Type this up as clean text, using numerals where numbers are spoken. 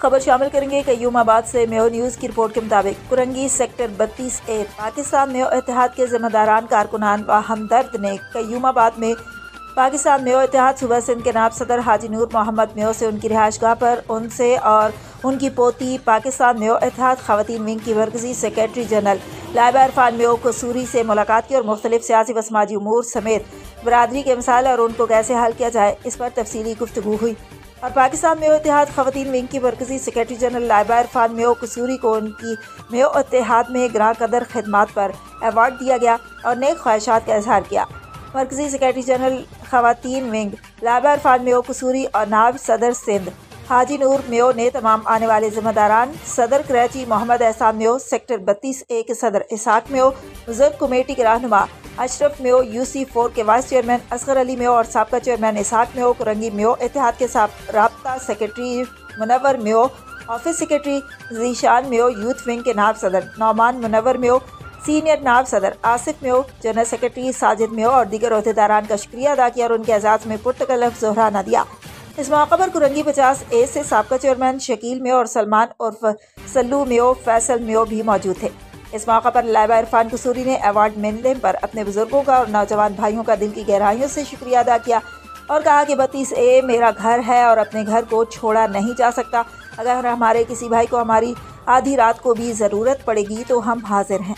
खबर शामिल करेंगे कयूमाबाद से। मेयो न्यूज़ की रिपोर्ट के मुताबिक कुरंगी सेक्टर 32A पाकिस्तान मेयो इत्तेहाद के जिम्मेदारान कारकुनान व हमदर्द ने कयूमाबाद में पाकिस्तान मेयो इत्तेहाद सूबा सिंध के नायब सदर हाजी नूर मोहम्मद मेयो से उनकी रिहाइशगाह पर उनसे और उनकी पोती पाकिस्तान मेयो इत्तेहाद खवातीन विंग की मरकजी सेक्रेटरी जनरल लाइबा इरफान मेयो कसूरी से मुलाकात की और मुख्तलिफ सियासी व समाजी उमूर समेत बरादरी के मसाइल और उनको कैसे हल किया जाए इस पर तफसीली गुफ्तगू हुई। और पाकिस्तान मेयो इत्तेहाद खवातीन विंग की मरकजी सेक्रेटरी जनरल लाइबा इरफान मेयो कसूरी को उनकी मेयो इत्तेहाद में ग्रां कदर खिदमात पर अवार्ड दिया गया और नेक ख्वाहिशात का इजहार किया। मरकजी सेक्रेटरी जनरल खवातीन विंग लाइबा इरफान मेयो कसूरी और नायब सदर सिंध हाजी नूर मेयो ने तमाम आने वाले जिम्मेदारान सदर कराची मोहम्मद एहसान मेयो, सेक्टर 32A के सदर इसाक मेयो, बुजुर्ग कमेटी के रहनुमा अशरफ मेयो, UC4 के वाइस चेयरमैन असगर अली मेयो और साबका चेयरमैन इसाक मेयो, कुरंगी मेयो इत्तेहाद के राब्ता secretary Munawwar Mayo, office secretary Zeeshan Mayo, youth wing के नायब सदर नौमान मुनव्वर मेयो, सीनियर नायब सदर आसिफ मेयो, जनरल सेक्रेटरी साजिद मेयो और दीगर अहदेदारान का शुक्रिया अदा किया और उनके एजाज़ में पुरतकल्लुफ़ ज़ोहराना दिया। इस मौके पर कुरंगी 50A से साबका चेयरमैन शकील मेयो और सलमान उर्फ सल्लू मेयो, फैसल मेयो भी मौजूद थे। इस मौके पर लाइबा इरफान कसूरी ने अवार्ड मिलने पर अपने बुजुर्गों का और नौजवान भाइयों का दिल की गहराइयों से शुक्रिया अदा किया और कहा कि 32A मेरा घर है और अपने घर को छोड़ा नहीं जा सकता। अगर हमारे किसी भाई को हमारी आधी रात को भी ज़रूरत पड़ेगी तो हम हाजिर हैं।